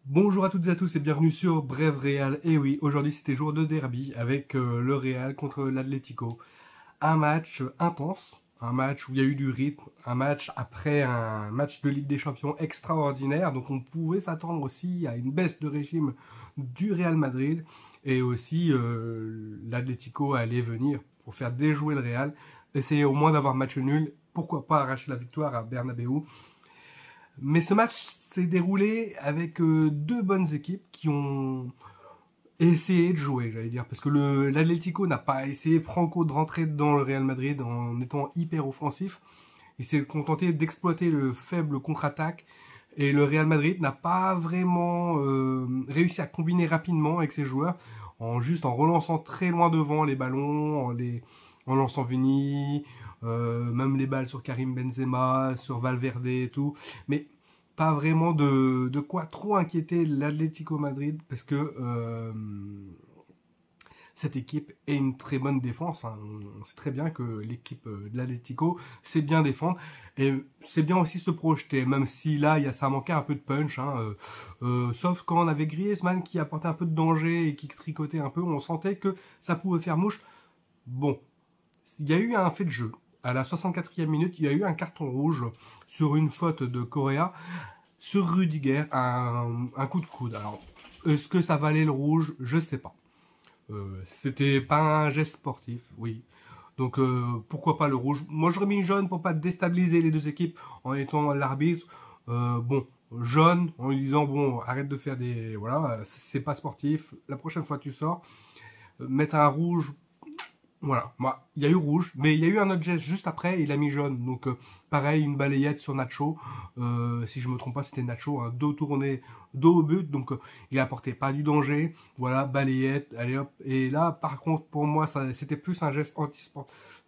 Bonjour à toutes et à tous et bienvenue sur Bref Real. Et oui, aujourd'hui c'était jour de derby avec le Real contre l'Atlético. Un match intense, un match où il y a eu du rythme, un match après un match de Ligue des Champions extraordinaire. Donc on pouvait s'attendre aussi à une baisse de régime du Real Madrid. Et aussi l'Atlético allait venir pour faire déjouer le Real. Essayer au moins d'avoir match nul. Pourquoi pas arracher la victoire à Bernabeu. Mais ce match s'est déroulé avec deux bonnes équipes qui ont essayé de jouer, j'allais dire, parce que l'Atlético n'a pas essayé franco de rentrer dans le Real Madrid en étant hyper offensif. Il s'est contenté d'exploiter le faible contre-attaque et le Real Madrid n'a pas vraiment réussi à combiner rapidement avec ses joueurs en relançant très loin devant les ballons, en lançant Vini, même les balles sur Karim Benzema, sur Valverde et tout. Mais pas vraiment de quoi trop inquiéter l'Atlético Madrid parce que cette équipe est une très bonne défense. Hein. On sait très bien que l'équipe de l'Atlético sait bien défendre et c'est bien aussi se projeter, même si là ça manquait un peu de punch. Hein. Sauf quand on avait Griezmann qui apportait un peu de danger et qui tricotait un peu, on sentait que ça pouvait faire mouche. Bon, il y a eu un fait de jeu. À la 64e minute, il y a eu un carton rouge sur une faute de Correa sur Rudiger, un coup de coude. Alors, est-ce que ça valait le rouge? Je sais pas. C'était pas un geste sportif, oui. Donc pourquoi pas le rouge? Moi j'aurais mis jaune pour pas déstabiliser les deux équipes en étant l'arbitre. Bon, jaune en lui disant bon arrête de faire des voilà, c'est pas sportif. La prochaine fois tu sors. Mettre un rouge. Voilà, moi, il y a eu rouge, mais il y a eu un autre geste juste après, il a mis jaune. Donc, pareil, une balayette sur Nacho. Si je me trompe pas, c'était Nacho, hein, dos tourné, dos au but. Donc, il apportait pas du danger. Voilà, balayette, allez hop. Et là, par contre, pour moi, c'était plus un geste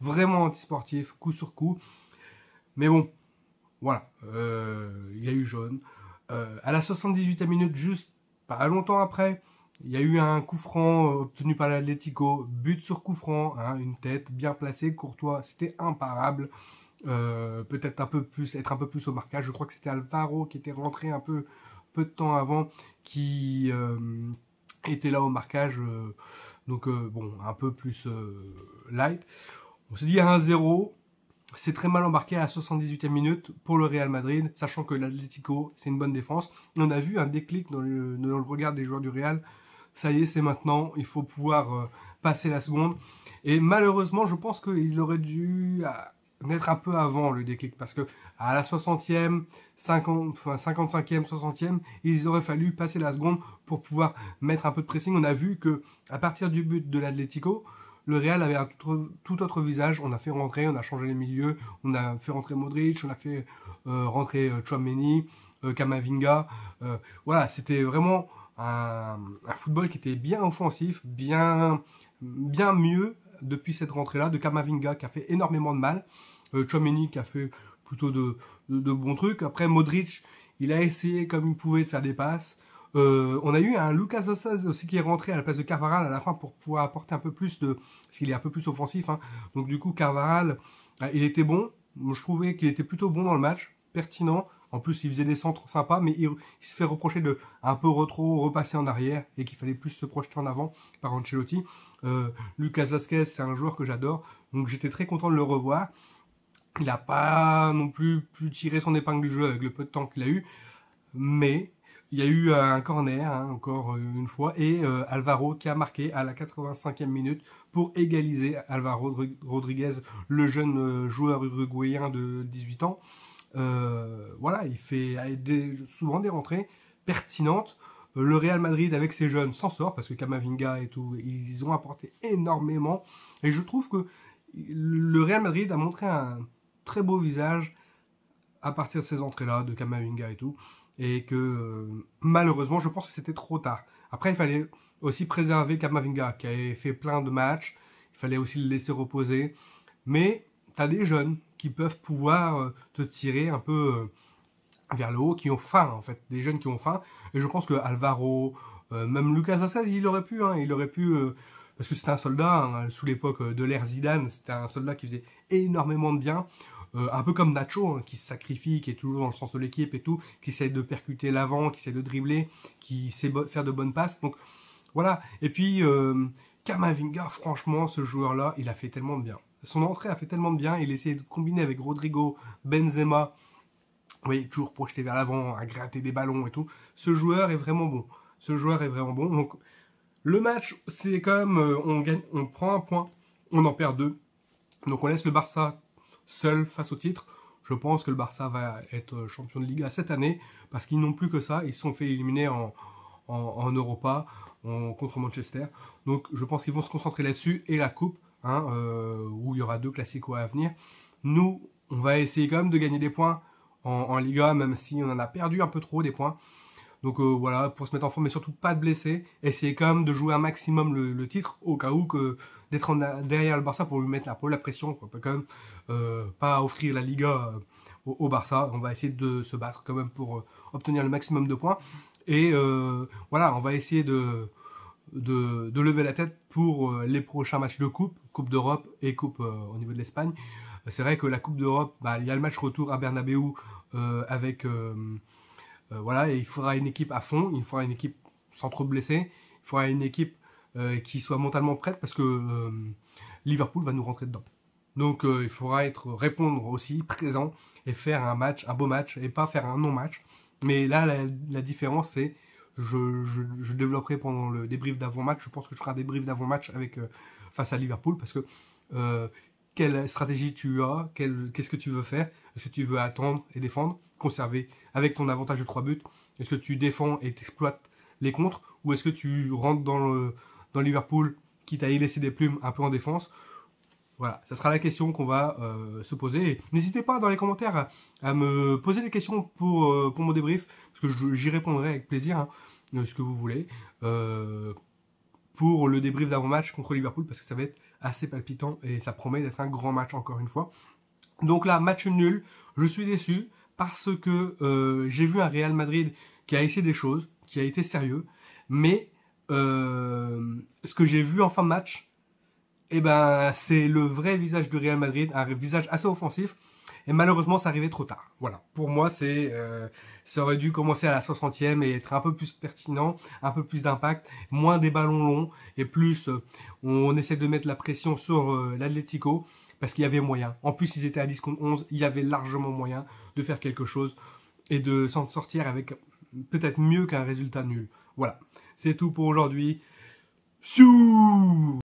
vraiment antisportif, coup sur coup. Mais bon, voilà, il y a eu jaune. À la 78e minute, juste pas longtemps après, il y a eu un coup franc obtenu par l'Atlético, but sur coup franc, hein, une tête bien placée, Courtois, c'était imparable. Peut-être être un peu plus au marquage. Je crois que c'était Alvaro qui était rentré peu de temps avant, qui était là au marquage. Donc bon, un peu plus light. On se dit à 1-0. C'est très mal embarqué à la 78e minute pour le Real Madrid, sachant que l'Atlético, c'est une bonne défense. On a vu un déclic dans le regard des joueurs du Real. Ça y est, c'est maintenant, il faut pouvoir passer la seconde. Et malheureusement, je pense qu'il aurait dû mettre un peu avant le déclic, parce que à la 60e, 55e, 60e, il aurait fallu passer la seconde pour pouvoir mettre un peu de pressing. On a vu que à partir du but de l'Atlético, le Real avait un tout autre visage. On a fait rentrer, on a changé les milieux, on a fait rentrer Modric, on a fait rentrer Tchouaméni, Camavinga. Voilà, c'était vraiment un football qui était bien offensif, bien mieux depuis cette rentrée-là, de Camavinga qui a fait énormément de mal, Tchouaméni qui a fait plutôt de bons trucs. Après Modric, il a essayé comme il pouvait de faire des passes. On a eu un Lucas Vazquez aussi qui est rentré à la place de Carvajal à la fin pour pouvoir apporter un peu plus parce qu'il est un peu plus offensif. Hein. Donc du coup, Carvajal, il était bon. Je trouvais qu'il était plutôt bon dans le match, pertinent. En plus, il faisait des centres sympas, mais il se fait reprocher de un peu trop repasser en arrière et qu'il fallait plus se projeter en avant par Ancelotti. Lucas Vazquez, c'est un joueur que j'adore, donc j'étais très content de le revoir. Il n'a pas non plus pu tirer son épingle du jeu avec le peu de temps qu'il a eu, mais il y a eu un corner, hein, encore une fois, et Alvaro qui a marqué à la 85e minute pour égaliser. Alvaro Rodriguez, le jeune joueur uruguayen de 18 ans. Voilà, il fait souvent des rentrées pertinentes. Le Real Madrid avec ses jeunes s'en sort parce que Camavinga et tout, ils ont apporté énormément. Et je trouve que le Real Madrid a montré un très beau visage à partir de ces entrées-là, de Camavinga et tout, et que malheureusement, je pense que c'était trop tard. Après, il fallait aussi préserver Camavinga, qui avait fait plein de matchs, il fallait aussi le laisser reposer, mais t'as des jeunes qui peuvent pouvoir te tirer un peu vers le haut, qui ont faim, en fait, des jeunes qui ont faim, et je pense que Alvaro, même Lucas Vazquez, il aurait pu, parce que c'était un soldat, hein, sous l'époque de l'ère Zidane, c'était un soldat qui faisait énormément de bien. un peu comme Nacho, hein, qui se sacrifie, qui est toujours dans le sens de l'équipe et tout, qui essaie de percuter l'avant, qui essaie de dribbler, qui sait faire de bonnes passes. Donc voilà. Et puis Camavinga, franchement, ce joueur-là, il a fait tellement de bien. Son entrée a fait tellement de bien. Il essaie de combiner avec Rodrigo, Benzema. Oui, toujours projeté vers l'avant, à gratter des ballons et tout. Ce joueur est vraiment bon. Ce joueur est vraiment bon. Donc le match, c'est quand même, on gagne, on prend un point, on en perd deux. Donc on laisse le Barça seul face au titre. Je pense que le Barça va être champion de Liga cette année, parce qu'ils n'ont plus que ça. Ils se sont fait éliminer en Europa contre Manchester. Donc je pense qu'ils vont se concentrer là-dessus. Et la coupe, hein, où il y aura 2 classicos à venir. Nous, on va essayer quand même de gagner des points en Liga, même si on en a perdu un peu trop des points. Donc voilà, pour se mettre en forme, mais surtout pas de blesser. Essayer quand même de jouer un maximum le titre, au cas où que d'être derrière le Barça pour lui mettre un peu la pression. Quoi. Quand même pas offrir la Liga au Barça. On va essayer de se battre quand même pour obtenir le maximum de points. Et voilà, on va essayer de lever la tête pour les prochains matchs de Coupe d'Europe et Coupe au niveau de l'Espagne. C'est vrai que la Coupe d'Europe, bah, il y a le match retour à Bernabeu avec... voilà, et il faudra une équipe à fond, il faudra une équipe sans trop de blessés, il faudra une équipe qui soit mentalement prête parce que Liverpool va nous rentrer dedans. Donc il faudra répondre aussi, présent, et faire un match, un beau match, et pas faire un non-match. Mais là, la différence, c'est je développerai pendant le débrief d'avant-match. Je pense que je ferai un débrief d'avant-match avec face à Liverpool parce que quelle stratégie tu as, qu'est-ce que tu veux faire, est-ce que tu veux attendre et défendre, conserver avec ton avantage de 3 buts, est-ce que tu défends et t'exploites les contres, ou est-ce que tu rentres dans Liverpool, quitte à y laisser des plumes un peu en défense. Voilà, ça sera la question qu'on va se poser. N'hésitez pas dans les commentaires à me poser des questions pour mon débrief, parce que j'y répondrai avec plaisir, hein, ce que vous voulez, pour le débrief d'avant-match contre Liverpool, parce que ça va être assez palpitant et ça promet d'être un grand match encore une fois. Donc là, match nul, je suis déçu parce que j'ai vu un Real Madrid qui a essayé des choses, qui a été sérieux, mais ce que j'ai vu en fin de match, eh ben, c'est le vrai visage du Real Madrid, un visage assez offensif, et malheureusement, ça arrivait trop tard. Voilà. Pour moi, ça aurait dû commencer à la 60e et être un peu plus pertinent, un peu plus d'impact, moins des ballons longs, et plus, on essaie de mettre la pression sur l'Atlético, parce qu'il y avait moyen. En plus, ils étaient à 10 contre 11, il y avait largement moyen de faire quelque chose, et de s'en sortir avec peut-être mieux qu'un résultat nul. Voilà. C'est tout pour aujourd'hui. Sous